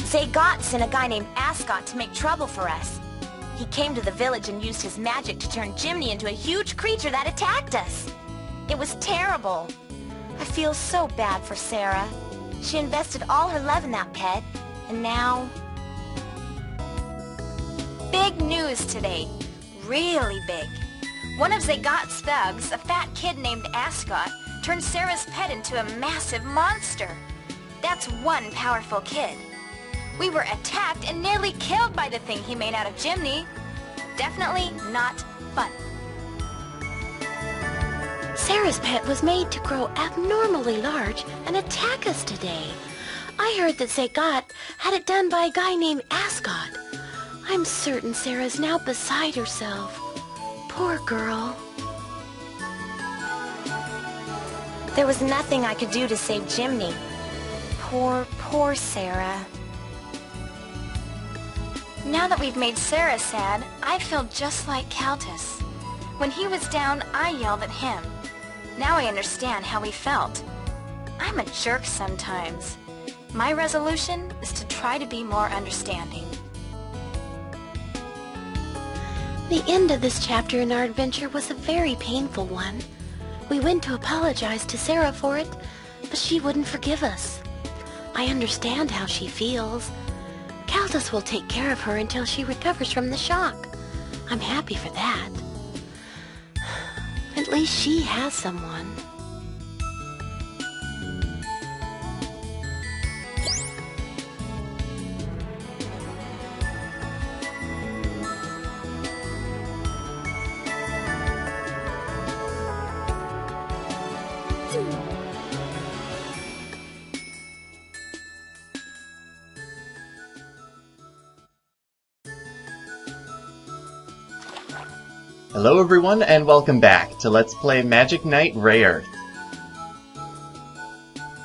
Zagot sent a guy named Ascot to make trouble for us. He came to the village and used his magic to turn Jimny into a huge creature that attacked us. It was terrible. I feel so bad for Sarah. She invested all her love in that pet, and now... Big news today. Really big. One of Zagot's thugs, a fat kid named Ascot, turned Sarah's pet into a massive monster. That's one powerful kid. We were attacked and nearly killed by the thing he made out of Jimny. Definitely not fun. Sarah's pet was made to grow abnormally large and attack us today. I heard that Zagot had it done by a guy named Ascot. I'm certain Sarah's now beside herself. Poor girl. There was nothing I could do to save Jimny. Poor Sarah. Now that we've made Sarah sad, I feel just like Caltus. When he was down, I yelled at him. Now I understand how he felt. I'm a jerk sometimes. My resolution is to try to be more understanding. The end of this chapter in our adventure was a very painful one. We went to apologize to Sarah for it, but she wouldn't forgive us. I understand how she feels. Caltus will take care of her until she recovers from the shock. I'm happy for that. At least she has someone. Hello everyone, and welcome back to Let's Play Magic Knight Rayearth.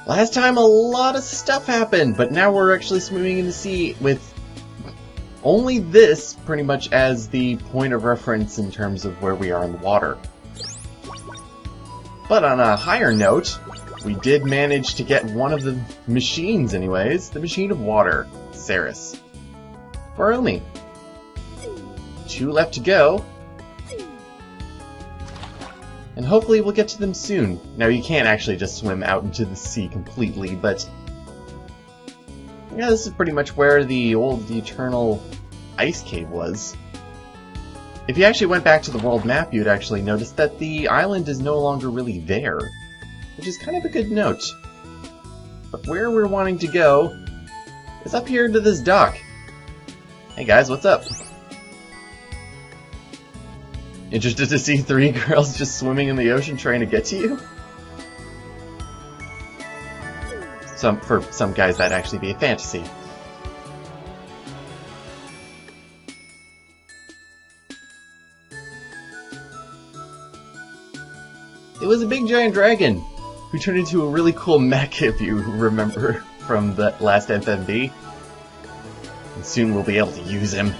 Last time a lot of stuff happened, but now we're actually swimming in the sea with only this pretty much as the point of reference in terms of where we are in the water. But on a higher note, we did manage to get one of the machines anyways, the Machine of Water, Ceres. For Omi. 2 left to go. And hopefully we'll get to them soon. Now you can't actually just swim out into the sea completely, but... yeah, this is pretty much where the old Eternal Ice Cave was. If you actually went back to the world map, you'd actually notice that the island is no longer really there. Which is kind of a good note. But where we're wanting to go is up here to this dock. Hey guys, what's up? Interested to see 3 girls just swimming in the ocean trying to get to you? For some guys, that'd actually be a fantasy. It was a big giant dragon who turned into a really cool mech, if you remember from the last FMV. And soon we'll be able to use him.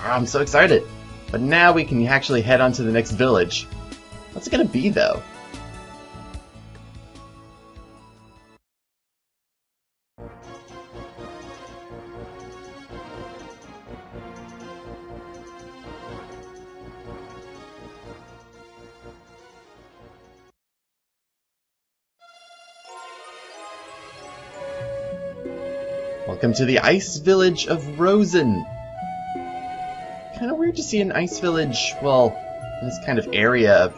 Oh, I'm so excited! But now we can actually head on to the next village. What's it gonna be, though? Welcome to the Ice Village of Rosen. Kind of weird to see an ice village, well, in this kind of area of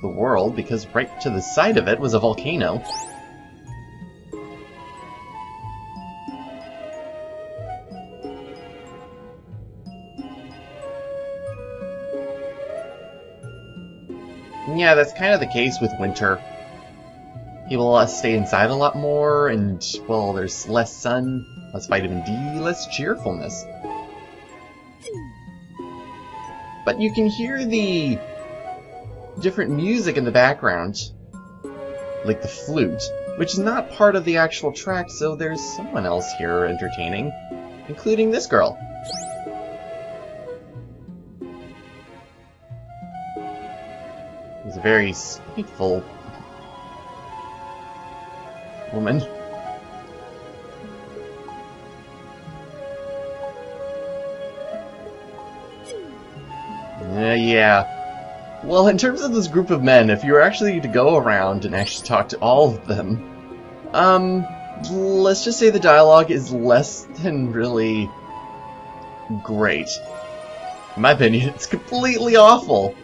the world, because right to the side of it was a volcano. And yeah, that's kind of the case with winter. People stay inside a lot more, and, well, there's less sun, less vitamin D, less cheerfulness. But you can hear the different music in the background, like the flute, which is not part of the actual track, so there's someone else here entertaining, including this girl. She's a very spiteful woman. Yeah. Well, in terms of this group of men, if you were actually to go around and actually talk to all of them, let's just say the dialogue is less than really great. In my opinion, it's completely awful.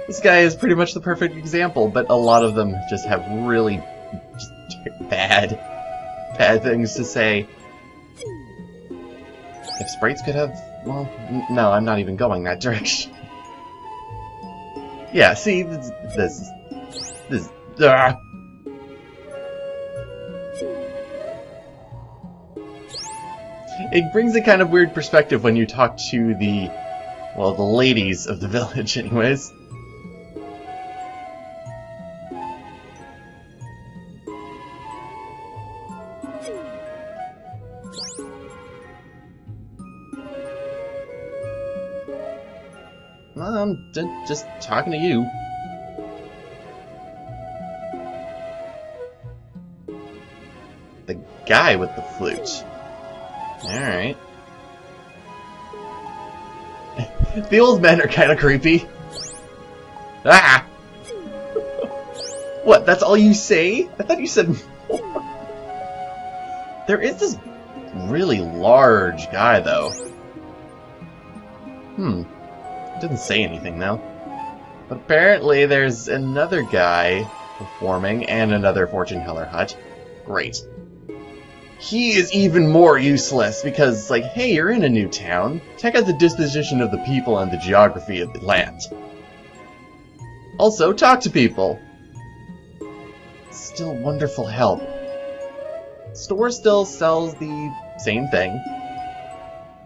This guy is pretty much the perfect example, but a lot of them just have really bad things to say. If sprites could have... well, no, I'm not even going that direction. Yeah, see, this... It brings a kind of weird perspective when you talk to the... well, the ladies of the village, anyways. Well, I'm just talking to you. The guy with the flute. Alright. The old men are kind of creepy. Ah! What, that's all you say? I thought you said more. There is this really large guy, though. Didn't say anything, though. But apparently there's another guy performing and another fortune teller hut. Great. He is even more useless because, like, hey, you're in a new town. Check out the disposition of the people and the geography of the land. Also, talk to people. Still wonderful help. Store still sells the same thing,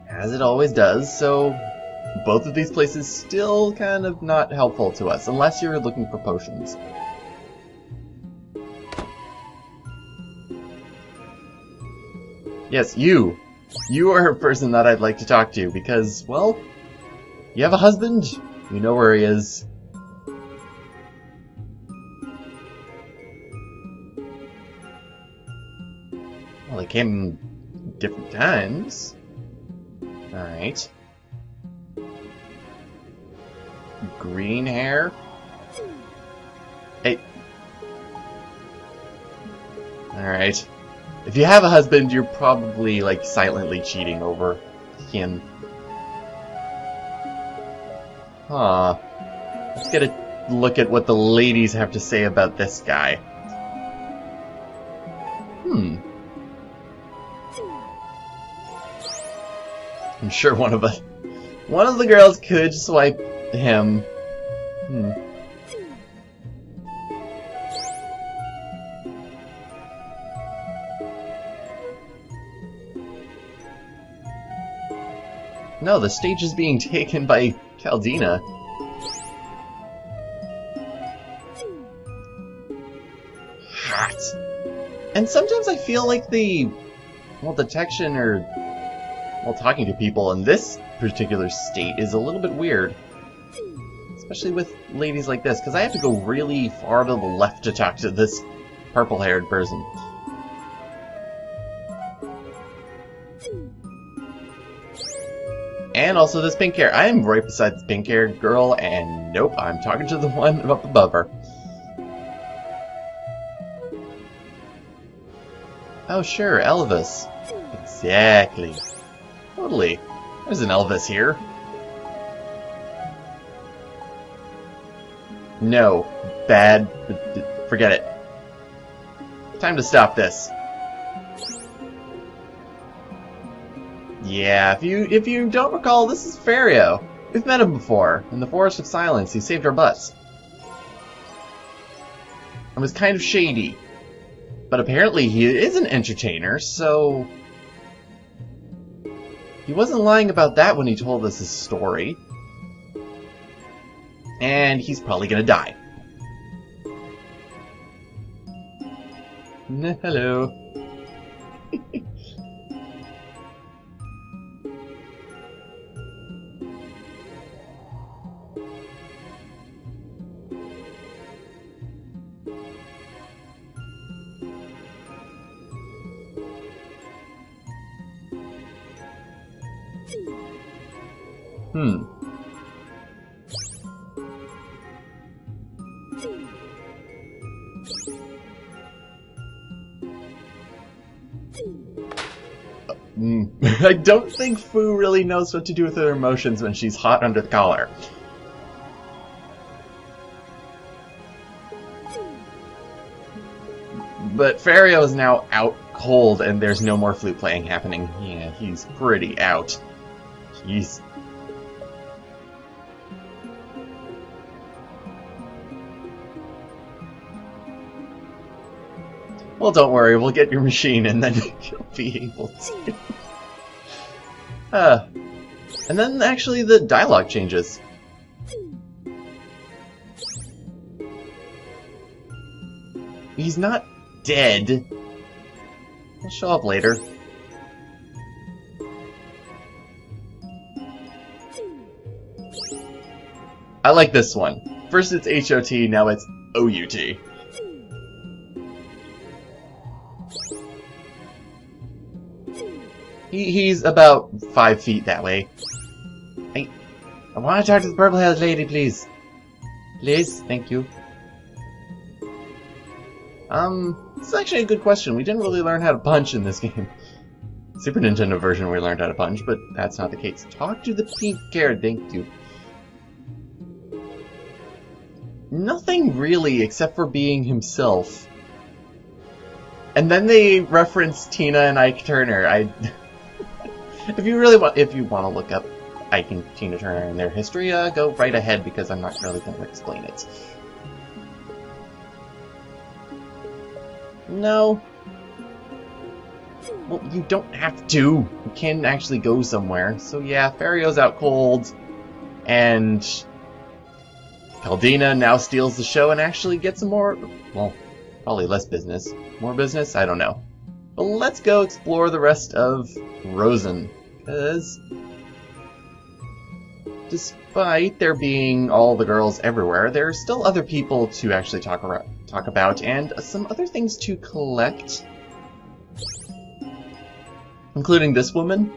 as it always does, so both of these places still kind of not helpful to us, unless you're looking for potions. Yes, you. You are a person that I'd like to talk to, because, well, you have a husband, you know where he is. Well, they came different times. Alright. Green hair? Hey. Alright. If you have a husband, you're probably, like, silently cheating over him. Huh. Let's get a look at what the ladies have to say about this guy. I'm sure one of the girls could swipe him. No, the stage is being taken by Caldina. Hot. And sometimes I feel like the, well, detection or, well, talking to people in this particular state is a little bit weird. Especially with ladies like this, because I have to go really far to the left to talk to this purple-haired person. And also this pink hair. I am right beside this pink-haired girl, and nope, I'm talking to the one up above her. Oh sure, Elvis. Exactly. Totally. There's an Elvis here. No. Bad. Forget it. Time to stop this. Yeah, if you don't recall, this is Fario. We've met him before, in the Forest of Silence. He saved our butts. It was kind of shady. But apparently he is an entertainer, so... he wasn't lying about that when he told us his story. And he's probably gonna die. Hello. I don't think Fu really knows what to do with her emotions when she's hot under the collar. But Fario is now out cold and there's no more flute playing happening. Yeah, he's pretty out. Jeez. Well, don't worry, we'll get your machine and then you'll be able to. And then actually the dialogue changes. He's not dead. He'll show up later. I like this one. First it's H-O-T, now it's O-U-T. He's about 5 feet that way. I want to talk to the purple-haired lady, please. Please, thank you. This is actually a good question. We didn't really learn how to punch in this game. Super Nintendo version we learned how to punch, but that's not the case. Talk to the pink carrot, thank you. Nothing really, except for being himself. And then they reference Tina and Ike Turner. If you want to look up Ike and Tina Turner and their history, go right ahead because I'm not really going to explain it. No. Well, you don't have to. You can actually go somewhere. So yeah, Fario's out cold, and Caldina now steals the show and actually gets some more, well, probably less business. More business? I don't know. But let's go explore the rest of Rosen, because despite there being all the girls everywhere, there are still other people to actually talk about, and some other things to collect. Including this woman,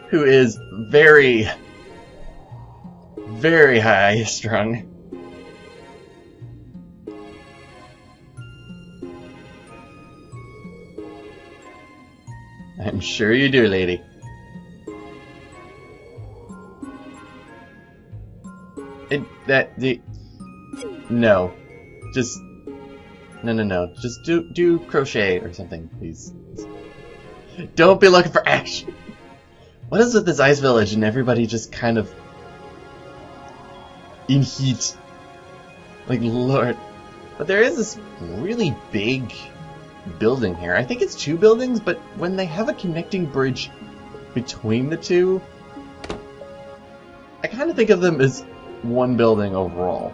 who is very, very high-strung. I'm sure you do, lady. No. Just... No. Just do crochet or something, please. Don't be looking for action! What is with this ice village and everybody just kind of... in heat? Like, lord. But there is this really big building here. I think it's 2 buildings, but when they have a connecting bridge between the 2, I kind of think of them as 1 building overall.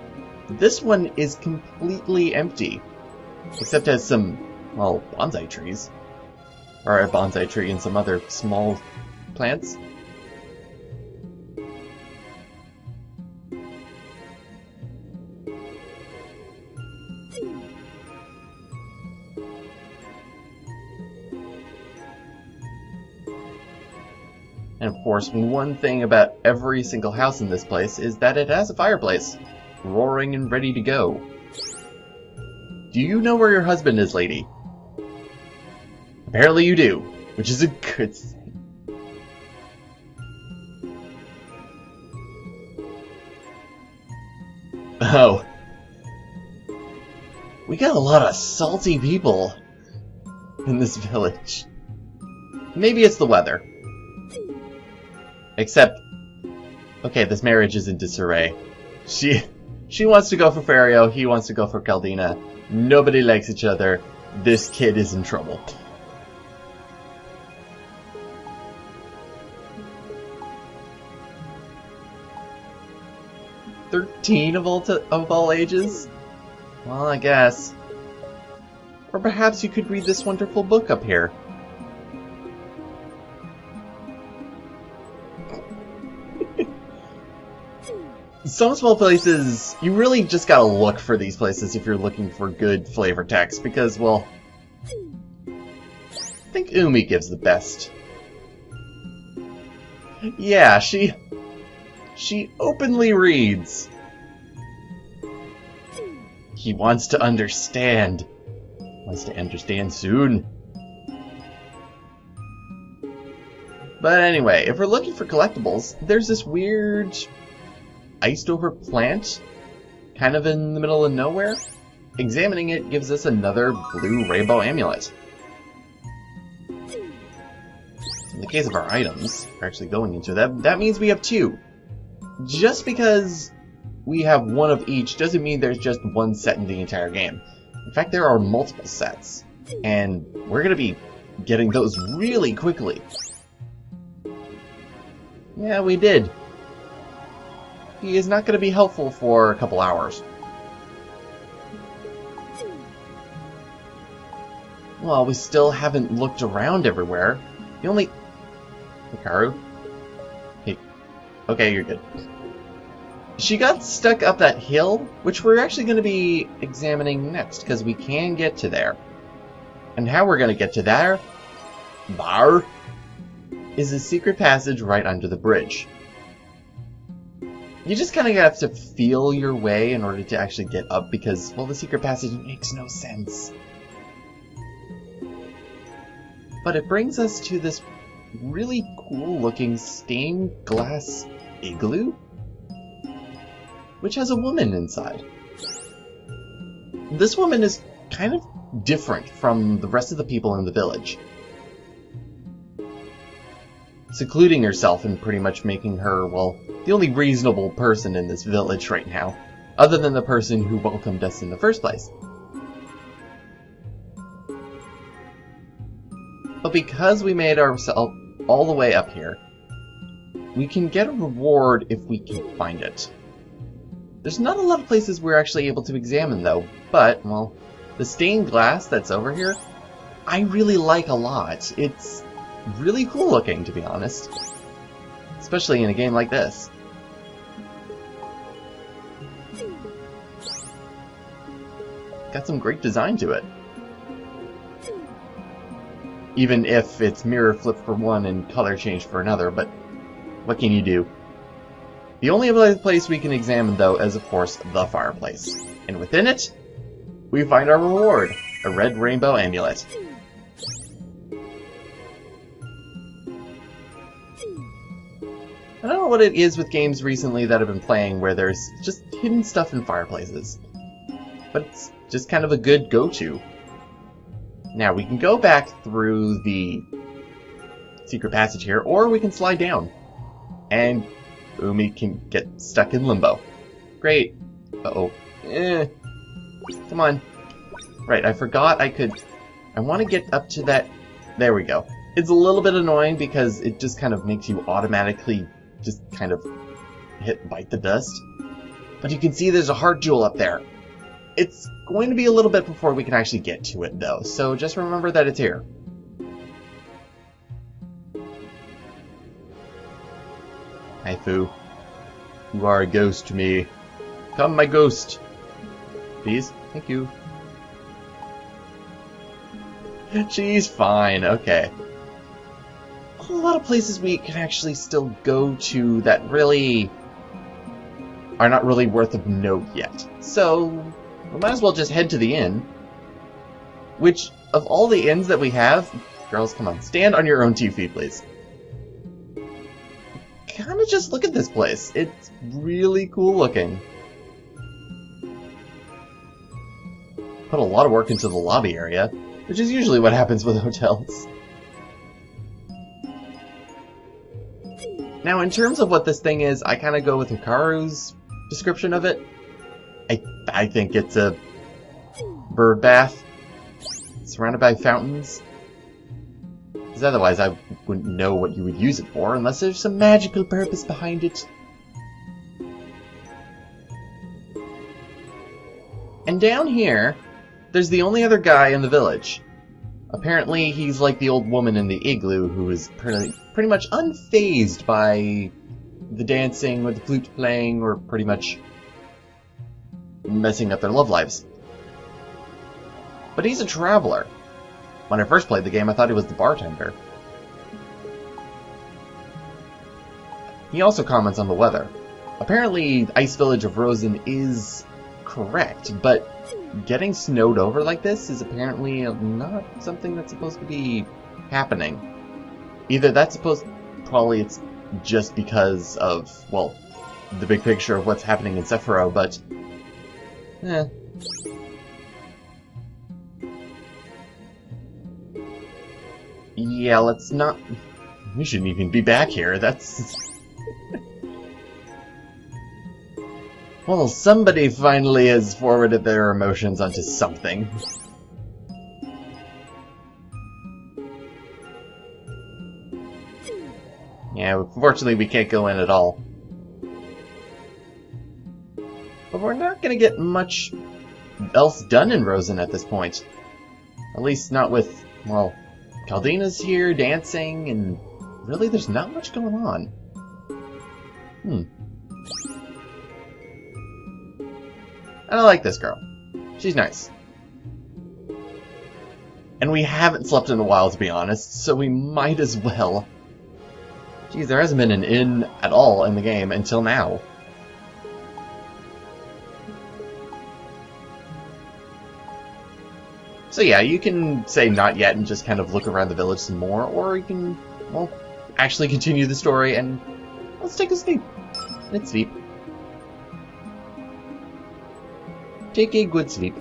This one is completely empty, except has some, well, bonsai trees. Or a bonsai tree and some other small plants. And of course, one thing about every single house in this place is that it has a fireplace, roaring and ready to go. Do you know where your husband is, lady? Apparently you do, which is a good thing. Oh. We got a lot of salty people in this village. Maybe it's the weather. Except, okay, this marriage is in disarray. She wants to go for Fario, he wants to go for Caldina. Nobody likes each other. This kid is in trouble. 13 of all ages? Well, I guess. Or perhaps you could read this wonderful book up here. Some small places, you really just gotta look for these places if you're looking for good flavor text, because, well, I think Umi gives the best. Yeah, she She openly reads. He wants to understand. Wants to understand soon. But anyway, if we're looking for collectibles, there's this weird iced over plant, kind of in the middle of nowhere. Examining it gives us another blue rainbow amulet. In the case of our items, we're actually going into that means we have two. Just because we have one of each doesn't mean there's just one set in the entire game. In fact, there are multiple sets, and we're going to be getting those really quickly. Yeah, we did. He is not going to be helpful for a couple hours. Well, we still haven't looked around everywhere. The only... Hikaru? Hey. Okay, you're good. She got stuck up that hill, which we're actually going to be examining next, because we can get to there. And how we're going to get to there... is a secret passage right under the bridge. You just kind of have to feel your way in order to actually get up, because, well, the secret passage makes no sense. But it brings us to this really cool-looking stained glass igloo, which has a woman inside. This woman is kind of different from the rest of the people in the village, secluding herself and pretty much making her, well, the only reasonable person in this village right now, other than the person who welcomed us in the first place. But because we made ourselves all the way up here, we can get a reward if we can find it. There's not a lot of places we're actually able to examine, though, but, well, the stained glass that's over here, I really like a lot. It's really cool looking, to be honest. Especially in a game like this. Got some great design to it. Even if it's mirror flip for one and color change for another, but what can you do? The only other place we can examine, though, is, of course, the fireplace. And within it, we find our reward, a red rainbow amulet. I don't know what it is with games recently that I've been playing where there's just hidden stuff in fireplaces. But it's just kind of a good go-to. Now, we can go back through the secret passage here, or we can slide down. And Umi can get stuck in limbo. Great. Uh-oh. Come on. Right, I forgot I could... I want to get up to that... There we go. It's a little bit annoying because it just kind of makes you automatically just kind of bite the dust. But you can see there's a heart jewel up there. It's going to be a little bit before we can actually get to it, though, so just remember that it's here. Hi, Fu. You are a ghost to me. Come, my ghost. Please? Thank you. She's fine, okay. A lot of places we can actually still go to that really are not really worth of note yet. So, we might as well just head to the inn. Which, of all the inns that we have... Girls, come on, stand on your own 2 feet, please. Kinda just look at this place. It's really cool looking. Put a lot of work into the lobby area, which is usually what happens with hotels. Now, in terms of what this thing is, I kind of go with Hikaru's description of it. I think it's a bird bath surrounded by fountains. Because otherwise I wouldn't know what you would use it for unless there's some magical purpose behind it. And down here, there's the only other guy in the village. Apparently he's like the old woman in the igloo who is pretty much unfazed by the dancing or the flute playing or pretty much messing up their love lives. But he's a traveler. When I first played the game, I thought he was the bartender. He also comments on the weather. apparently Ice Village of Rosen is correct, but getting snowed over like this is apparently not something that's supposed to be happening. Either that's probably it's just because of, well, the big picture of what's happening in Sephiroth, but yeah, let's not... We shouldn't even be back here, that's... Well, somebody finally has forwarded their emotions onto something. Yeah, unfortunately we can't go in at all. But we're not gonna get much else done in Rosen at this point. At least not with, well, Caldina's here dancing, and really there's not much going on. I like this girl. She's nice. And we haven't slept in a while, to be honest, so we might as well. Geez, there hasn't been an inn at all in the game until now. So yeah, you can say not yet and just kind of look around the village some more, or you can, well, actually continue the story and let's take a sleep. Let's sleep. Take a good sleep.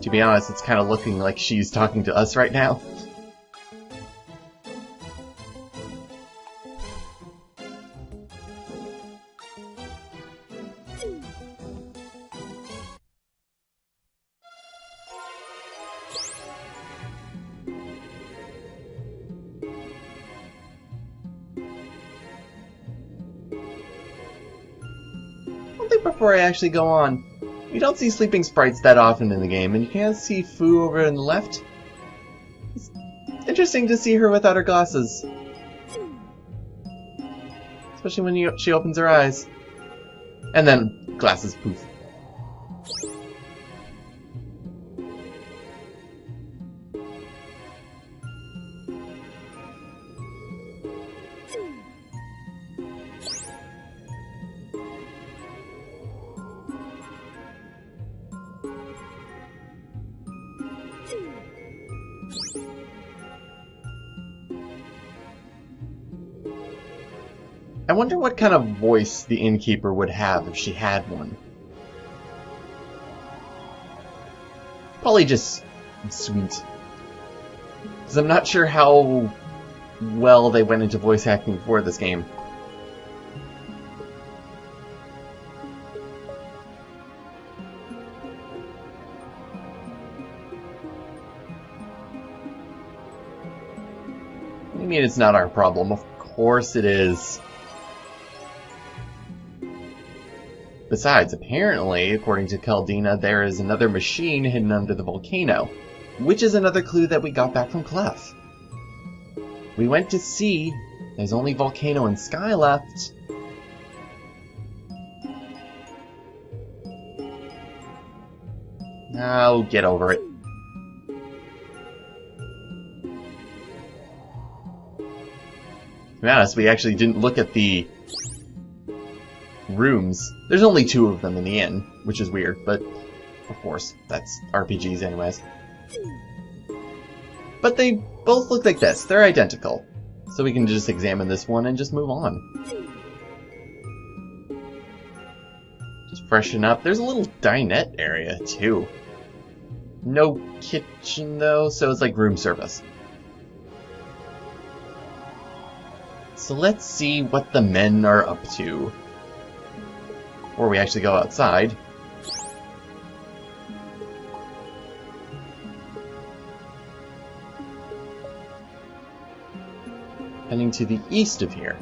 To be honest, it's kind of looking like she's talking to us right now. One thing before I actually go on. You don't see sleeping sprites that often in the game, and you can't see Fu over on the left. It's interesting to see her without her glasses. Especially when she opens her eyes. And then, glasses poof. I wonder what kind of voice the innkeeper would have if she had one. Probably just sweet. Because I'm not sure how well they went into voice acting for this game. I mean, it's not our problem. Of course it is. Besides, apparently, according to Caldina, there is another machine hidden under the volcano, which is another clue that we got back from Clef. We went to see, there's only volcano and sky left. Oh, get over it. To be honest, we actually didn't look at the rooms. There's only 2 of them in the inn, which is weird, but of course, that's RPGs anyways. But they both look like this. They're identical. So we can just examine this one and just move on. Just freshen up. There's a little dinette area, too. No kitchen, though, so it's like room service. So let's see what the men are up to. Before we actually go outside. Heading to the east of here.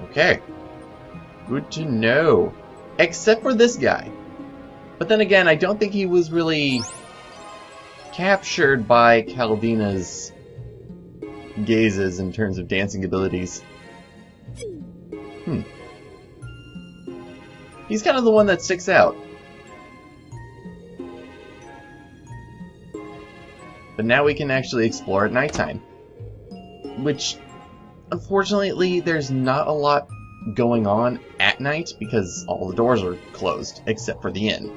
Okay. Good to know. Except for this guy. But then again, I don't think he was really captured by Caldina's gazes in terms of dancing abilities. He's kind of the one that sticks out. But now we can actually explore at nighttime. Which, unfortunately, there's not a lot going on at night because all the doors are closed, except for the inn.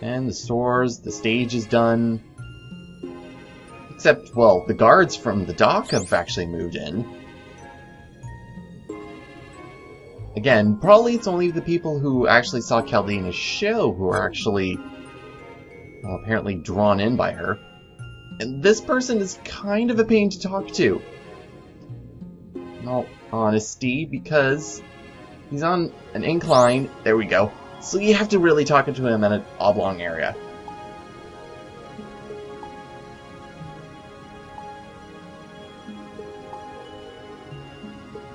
And the stores, the stage is done. Except, well, the guards from the dock have actually moved in. Again, probably it's only the people who actually saw Caldina's show who are actually, well, apparently drawn in by her. And this person is kind of a pain to talk to. In all honesty, because he's on an incline. There we go. So you have to really talk to him in an oblong area.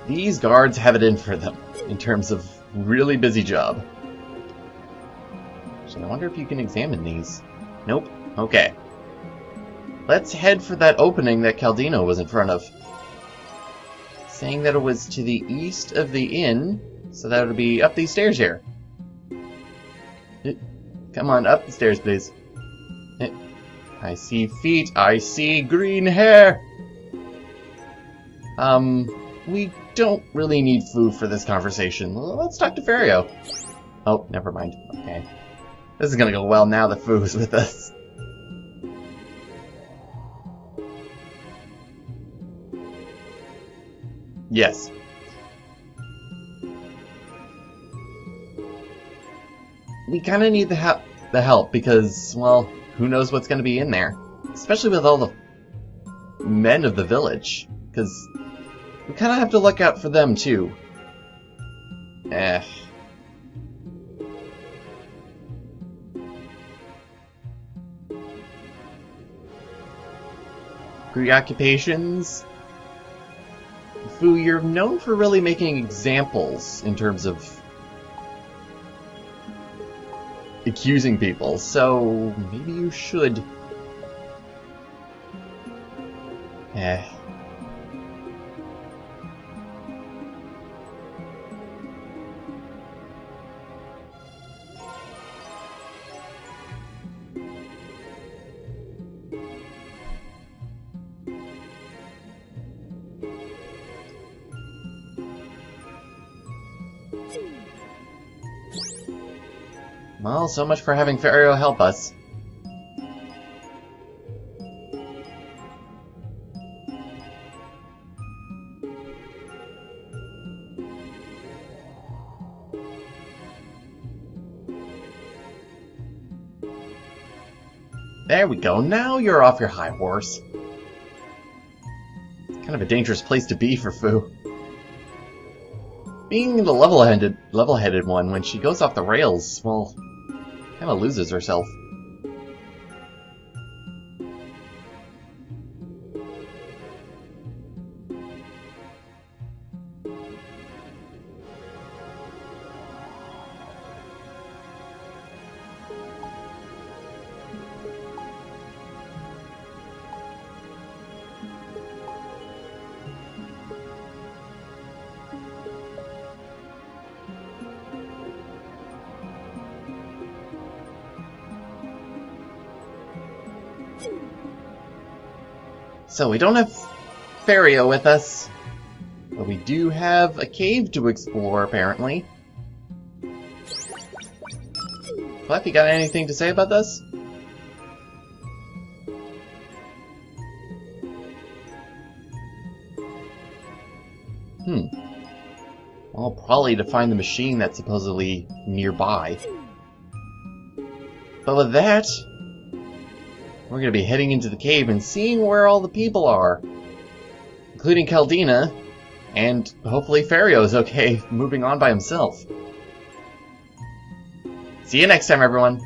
These guards have it in for them, in terms of really busy job. So I wonder if you can examine these. Nope. Okay. Let's head for that opening that Caldino was in front of. Saying that it was to the east of the inn, so that would be up these stairs here. Come on, up the stairs, please. I see feet, I see green hair! We don't really need food for this conversation. Let's talk to Ferio. Oh, never mind. Okay. This is gonna go well now that Foo is with us. Yes. We kind of need the help because, well, who knows what's going to be in there. Especially with all the men of the village. Because we kind of have to look out for them, too. Preoccupations? Fu, you're known for really making examples in terms of accusing people, so maybe you should. Well, so much for having Ferio help us. There we go, now you're off your high horse. It's kind of a dangerous place to be for Fu. Being the level-headed one, when she goes off the rails, well, kind of loses herself. So we don't have Ferio with us, but we do have a cave to explore, apparently. Clef, you got anything to say about this? Well, probably to find the machine that's supposedly nearby. But with that, we're going to be heading into the cave and seeing where all the people are. including Caldina, and hopefully Ferrio's okay moving on by himself. See you next time, everyone!